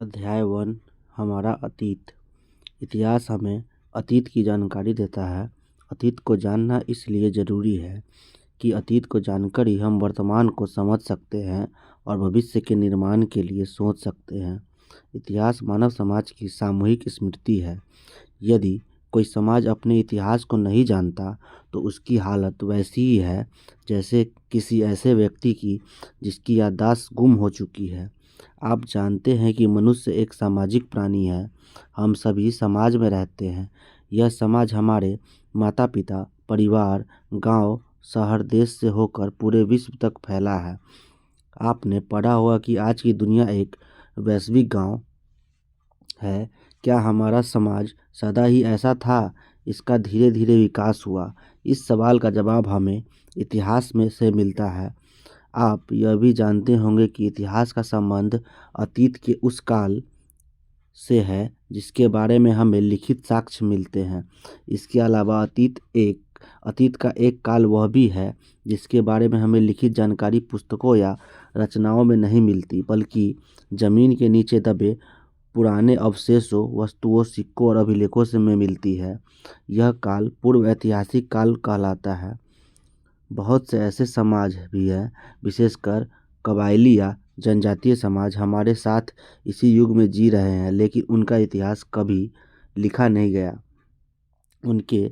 अध्याय 1 हमारा अतीत। इतिहास हमें अतीत की जानकारी देता है। अतीत को जानना इसलिए ज़रूरी है कि अतीत को जानकर ही हम वर्तमान को समझ सकते हैं और भविष्य के निर्माण के लिए सोच सकते हैं। इतिहास मानव समाज की सामूहिक स्मृति है। यदि कोई समाज अपने इतिहास को नहीं जानता तो उसकी हालत वैसी ही है जैसे किसी ऐसे व्यक्ति की जिसकी याददाश्त गुम हो चुकी है। आप जानते हैं कि मनुष्य एक सामाजिक प्राणी है। हम सभी समाज में रहते हैं। यह समाज हमारे माता पिता, परिवार, गांव, शहर, देश से होकर पूरे विश्व तक फैला है। आपने पढ़ा होगा कि आज की दुनिया एक वैश्विक गांव है। क्या हमारा समाज सदा ही ऐसा था? इसका धीरे धीरे विकास हुआ। इस सवाल का जवाब हमें इतिहास में से मिलता है। आप यह भी जानते होंगे कि इतिहास का संबंध अतीत के उस काल से है जिसके बारे में हमें लिखित साक्ष्य मिलते हैं। इसके अलावा अतीत का एक काल वह भी है जिसके बारे में हमें लिखित जानकारी पुस्तकों या रचनाओं में नहीं मिलती, बल्कि जमीन के नीचे दबे पुराने अवशेषों, वस्तुओं, सिक्कों और अभिलेखों से में मिलती है। यह काल पूर्व ऐतिहासिक काल कहलाता है। बहुत से ऐसे समाज भी हैं, विशेषकर कबायली या जनजातीय समाज हमारे साथ इसी युग में जी रहे हैं, लेकिन उनका इतिहास कभी लिखा नहीं गया। उनके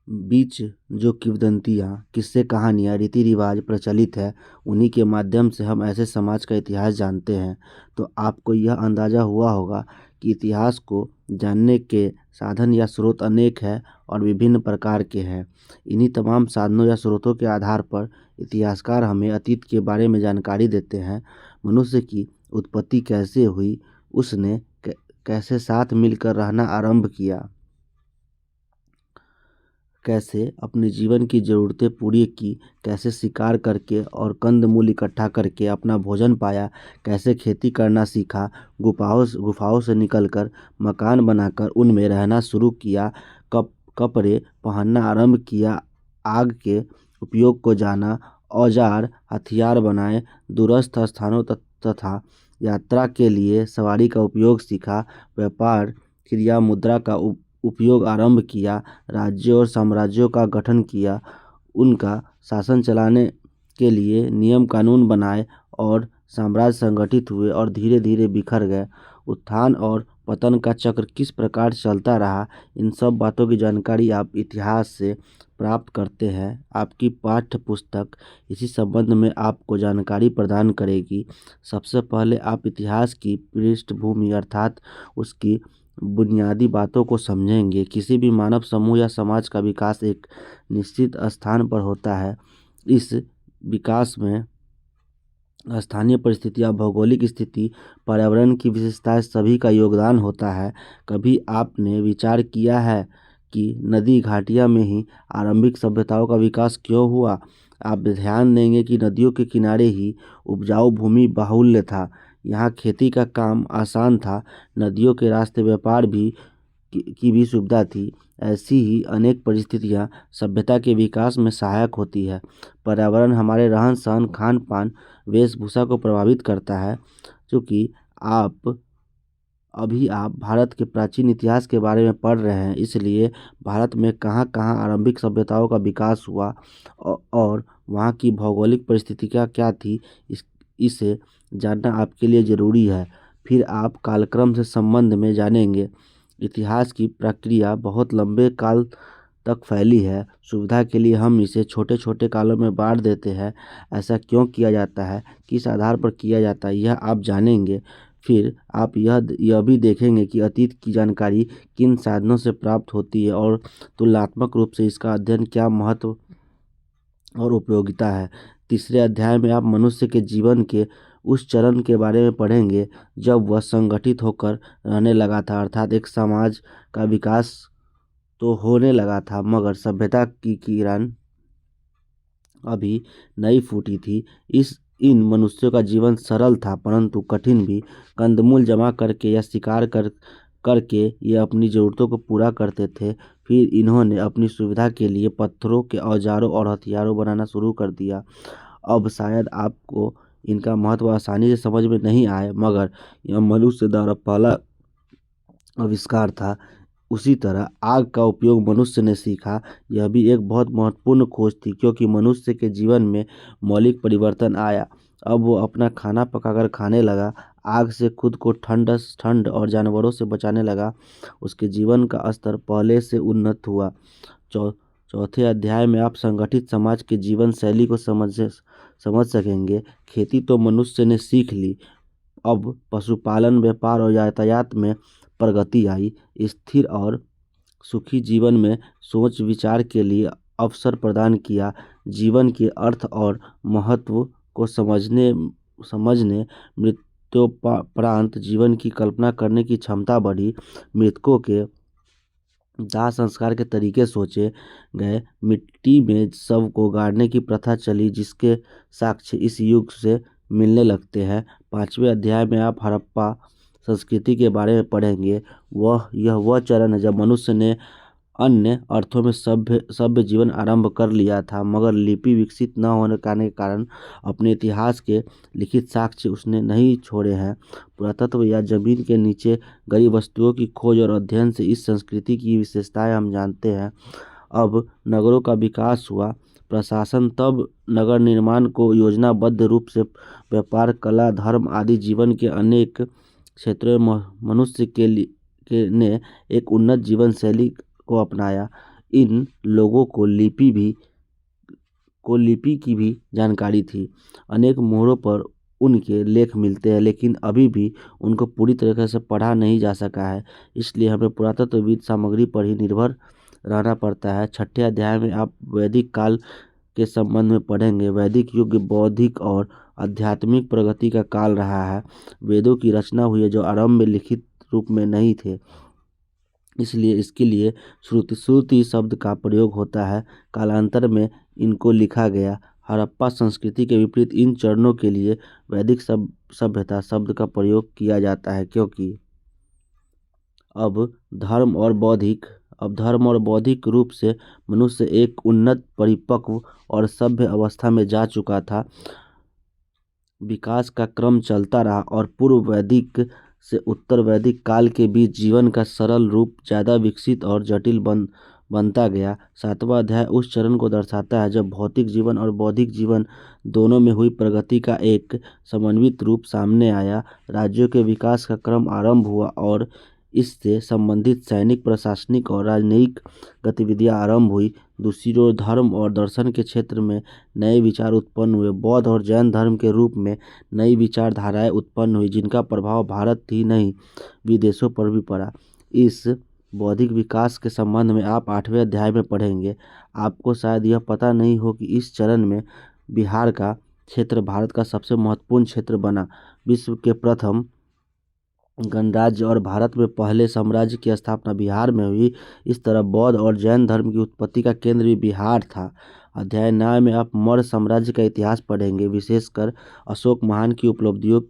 बीच जो किंवदंतियाँ, किस्से, कहानियाँ, रीति रिवाज प्रचलित है, उन्हीं के माध्यम से हम ऐसे समाज का इतिहास जानते हैं। तो आपको यह अंदाज़ा हुआ होगा कि इतिहास को जानने के साधन या स्रोत अनेक हैं और विभिन्न प्रकार के हैं। इन्हीं तमाम साधनों या स्रोतों के आधार पर इतिहासकार हमें अतीत के बारे में जानकारी देते हैं। मनुष्य की उत्पत्ति कैसे हुई, उसने कैसे साथ मिलकर रहना आरंभ किया, कैसे अपने जीवन की ज़रूरतें पूरी की, कैसे शिकार करके और कंदमूल इकट्ठा करके अपना भोजन पाया, कैसे खेती करना सीखा, गुफाओं से निकलकर मकान बनाकर उनमें रहना शुरू किया, कपड़े पहनना आरंभ किया, आग के उपयोग को जाना, औजार हथियार बनाए, दूरस्थ स्थानों तथा यात्रा के लिए सवारी का उपयोग सीखा, व्यापार क्रिया मुद्रा का उपयोग आरंभ किया, राज्यों और साम्राज्यों का गठन किया, उनका शासन चलाने के लिए नियम कानून बनाए और साम्राज्य संगठित हुए और धीरे धीरे बिखर गए। उत्थान और पतन का चक्र किस प्रकार चलता रहा, इन सब बातों की जानकारी आप इतिहास से प्राप्त करते हैं। आपकी पाठ्य पुस्तक इसी संबंध में आपको जानकारी प्रदान करेगी। सबसे पहले आप इतिहास की पृष्ठभूमि अर्थात उसकी बुनियादी बातों को समझेंगे। किसी भी मानव समूह या समाज का विकास एक निश्चित स्थान पर होता है। इस विकास में स्थानीय परिस्थितियाँ, भौगोलिक स्थिति, पर्यावरण की विशेषताएं सभी का योगदान होता है। कभी आपने विचार किया है कि नदी घाटियाँ में ही आरंभिक सभ्यताओं का विकास क्यों हुआ? आप ध्यान देंगे कि नदियों के किनारे ही उपजाऊ भूमि बाहुल्य था। यहाँ खेती का काम आसान था। नदियों के रास्ते व्यापार की भी सुविधा थी। ऐसी ही अनेक परिस्थितियाँ सभ्यता के विकास में सहायक होती है। पर्यावरण हमारे रहन सहन, खान पान, वेशभूषा को प्रभावित करता है। चूँकि आप भारत के प्राचीन इतिहास के बारे में पढ़ रहे हैं, इसलिए भारत में कहाँ कहाँ आरंभिक सभ्यताओं का विकास हुआ और वहाँ की भौगोलिक परिस्थितियाँ क्या थी, इसे जानना आपके लिए ज़रूरी है। फिर आप कालक्रम से संबंध में जानेंगे। इतिहास की प्रक्रिया बहुत लंबे काल तक फैली है। सुविधा के लिए हम इसे छोटे छोटे कालों में बांट देते हैं। ऐसा क्यों किया जाता है, किस आधार पर किया जाता है, यह आप जानेंगे। फिर आप यह भी देखेंगे कि अतीत की जानकारी किन साधनों से प्राप्त होती है और तुलनात्मक रूप से इसका अध्ययन क्या महत्व और उपयोगिता है। तीसरे अध्याय में आप मनुष्य के जीवन के उस चरण के बारे में पढ़ेंगे जब वह संगठित होकर रहने लगा था, अर्थात एक समाज का विकास तो होने लगा था, मगर सभ्यता की किरण अभी नई फूटी थी। इन मनुष्यों का जीवन सरल था परंतु कठिन भी। कंदमूल जमा करके या शिकार करके ये अपनी ज़रूरतों को पूरा करते थे। फिर इन्होंने अपनी सुविधा के लिए पत्थरों के औजारों और हथियारों बनाना शुरू कर दिया। अब शायद आपको इनका महत्व आसानी से समझ में नहीं आए, मगर यह मनुष्य द्वारा पहला आविष्कार था। उसी तरह आग का उपयोग मनुष्य ने सीखा। यह भी एक बहुत महत्वपूर्ण खोज थी, क्योंकि मनुष्य के जीवन में मौलिक परिवर्तन आया। अब वो अपना खाना पकाकर खाने लगा, आग से खुद को ठंड और जानवरों से बचाने लगा। उसके जीवन का स्तर पहले से उन्नत हुआ। चौ चौथे अध्याय में आप संगठित समाज के जीवन शैली को समझ सकेंगे। खेती तो मनुष्य ने सीख ली, अब पशुपालन, व्यापार और यातायात में प्रगति आई। स्थिर और सुखी जीवन में सोच विचार के लिए अवसर प्रदान किया। जीवन के अर्थ और महत्व को समझने मृत्योपरांत जीवन की कल्पना करने की क्षमता बढ़ी। मृतकों के दाह संस्कार के तरीके सोचे गए। मिट्टी में शव को गाड़ने की प्रथा चली, जिसके साक्ष्य इस युग से मिलने लगते हैं। 5वें अध्याय में आप हड़प्पा संस्कृति के बारे में पढ़ेंगे। वह चरण है जब मनुष्य ने अन्य अर्थों में सभ्य जीवन आरंभ कर लिया था, मगर लिपि विकसित न होने के कारण अपने इतिहास के लिखित साक्ष्य उसने नहीं छोड़े हैं। पुरातत्व या जमीन के नीचे गई वस्तुओं की खोज और अध्ययन से इस संस्कृति की विशेषताएं हम जानते हैं। अब नगरों का विकास हुआ। प्रशासन तब नगर निर्माण को योजनाबद्ध रूप से व्यापार, कला, धर्म आदि जीवन के अनेक क्षेत्रों में मनुष्य ने एक उन्नत जीवन शैली को अपनाया। इन लोगों को लिपि की भी जानकारी थी। अनेक मोहरों पर उनके लेख मिलते हैं, लेकिन अभी भी उनको पूरी तरीके से पढ़ा नहीं जा सका है। इसलिए हमें पुरातत्वविद सामग्री पर ही निर्भर रहना पड़ता है। 6ठे अध्याय में आप वैदिक काल के संबंध में पढ़ेंगे। वैदिक युग बौद्धिक और आध्यात्मिक प्रगति का काल रहा है। वेदों की रचना हुई है जो आरंभ में लिखित रूप में नहीं थे, इसलिए इसके लिए श्रुति शब्द का प्रयोग होता है। कालांतर में इनको लिखा गया। हड़प्पा संस्कृति के विपरीत इन चरणों के लिए वैदिक सभ्यता शब्द का प्रयोग किया जाता है, क्योंकि अब धर्म और बौद्धिक रूप से मनुष्य एक उन्नत, परिपक्व और सभ्य अवस्था में जा चुका था। विकास का क्रम चलता रहा और पूर्व वैदिक से उत्तर वैदिक काल के बीच जीवन का सरल रूप ज़्यादा विकसित और जटिल बनता गया। 7वां अध्याय उस चरण को दर्शाता है जब भौतिक जीवन और बौद्धिक जीवन दोनों में हुई प्रगति का एक समन्वित रूप सामने आया। राज्यों के विकास का क्रम आरंभ हुआ और इससे संबंधित सैनिक, प्रशासनिक और राजनयिक गतिविधियां आरंभ हुई। दूसरी ओर धर्म और दर्शन के क्षेत्र में नए विचार उत्पन्न हुए। बौद्ध और जैन धर्म के रूप में नई विचारधाराएं उत्पन्न हुई, जिनका प्रभाव भारत ही नहीं विदेशों पर भी पड़ा। इस बौद्धिक विकास के संबंध में आप 8वें अध्याय में पढ़ेंगे। आपको शायद यह पता नहीं हो कि इस चरण में बिहार का क्षेत्र भारत का सबसे महत्वपूर्ण क्षेत्र बना। विश्व के प्रथम गणराज्य और भारत में पहले साम्राज्य की स्थापना बिहार में हुई। इस तरह बौद्ध और जैन धर्म की उत्पत्ति का केंद्र भी बिहार था। अध्याय 9 में आप मौर्य साम्राज्य का इतिहास पढ़ेंगे। विशेषकर अशोक महान की उपलब्धियों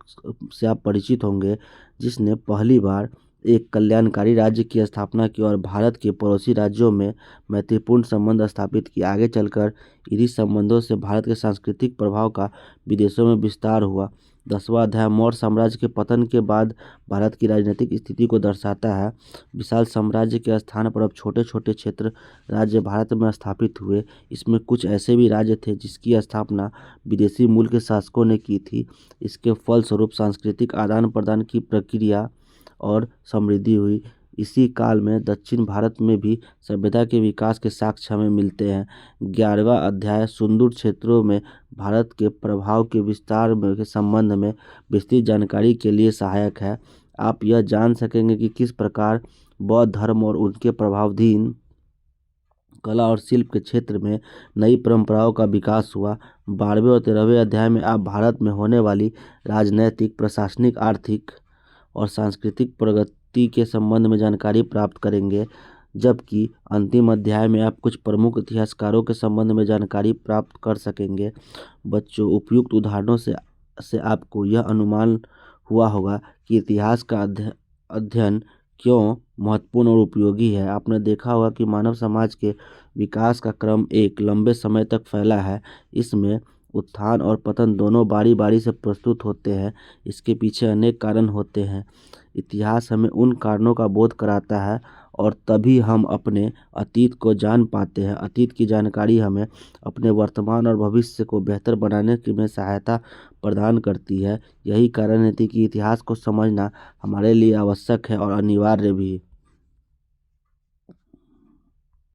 से आप परिचित होंगे, जिसने पहली बार एक कल्याणकारी राज्य की स्थापना की और भारत के पड़ोसी राज्यों में मैत्रीपूर्ण संबंध स्थापित किए। आगे चलकर इन्हीं संबंधों से भारत के सांस्कृतिक प्रभाव का विदेशों में विस्तार हुआ। 10वां अध्याय मौर्य साम्राज्य के पतन के बाद भारत की राजनीतिक स्थिति को दर्शाता है। विशाल साम्राज्य के स्थान पर अब छोटे छोटे क्षेत्र राज्य भारत में स्थापित हुए। इसमें कुछ ऐसे भी राज्य थे जिसकी स्थापना विदेशी मूल के शासकों ने की थी। इसके फलस्वरूप सांस्कृतिक आदान प्रदान की प्रक्रिया और समृद्धि हुई। इसी काल में दक्षिण भारत में भी सभ्यता के विकास के साक्ष्य हमें मिलते हैं। 11वां अध्याय सुदूर क्षेत्रों में भारत के प्रभाव के विस्तार के संबंध में विस्तृत जानकारी के लिए सहायक है। आप यह जान सकेंगे कि किस प्रकार बौद्ध धर्म और उनके प्रभावाधीन कला और शिल्प के क्षेत्र में नई परंपराओं का विकास हुआ। 12वें और 13वें अध्याय में आप भारत में होने वाली राजनैतिक, प्रशासनिक, आर्थिक और सांस्कृतिक प्रगति के संबंध में जानकारी प्राप्त करेंगे, जबकि अंतिम अध्याय में आप कुछ प्रमुख इतिहासकारों के संबंध में जानकारी प्राप्त कर सकेंगे। बच्चों, उपयुक्त उदाहरणों से आपको यह अनुमान हुआ होगा कि इतिहास का अध्ययन क्यों महत्वपूर्ण और उपयोगी है। आपने देखा होगा कि मानव समाज के विकास का क्रम एक लंबे समय तक फैला है। इसमें उत्थान और पतन दोनों बारी बारी से प्रस्तुत होते हैं। इसके पीछे अनेक कारण होते हैं। इतिहास हमें उन कारणों का बोध कराता है और तभी हम अपने अतीत को जान पाते हैं। अतीत की जानकारी हमें अपने वर्तमान और भविष्य को बेहतर बनाने में सहायता प्रदान करती है। यही कारण है कि इतिहास को समझना हमारे लिए आवश्यक है और अनिवार्य भी।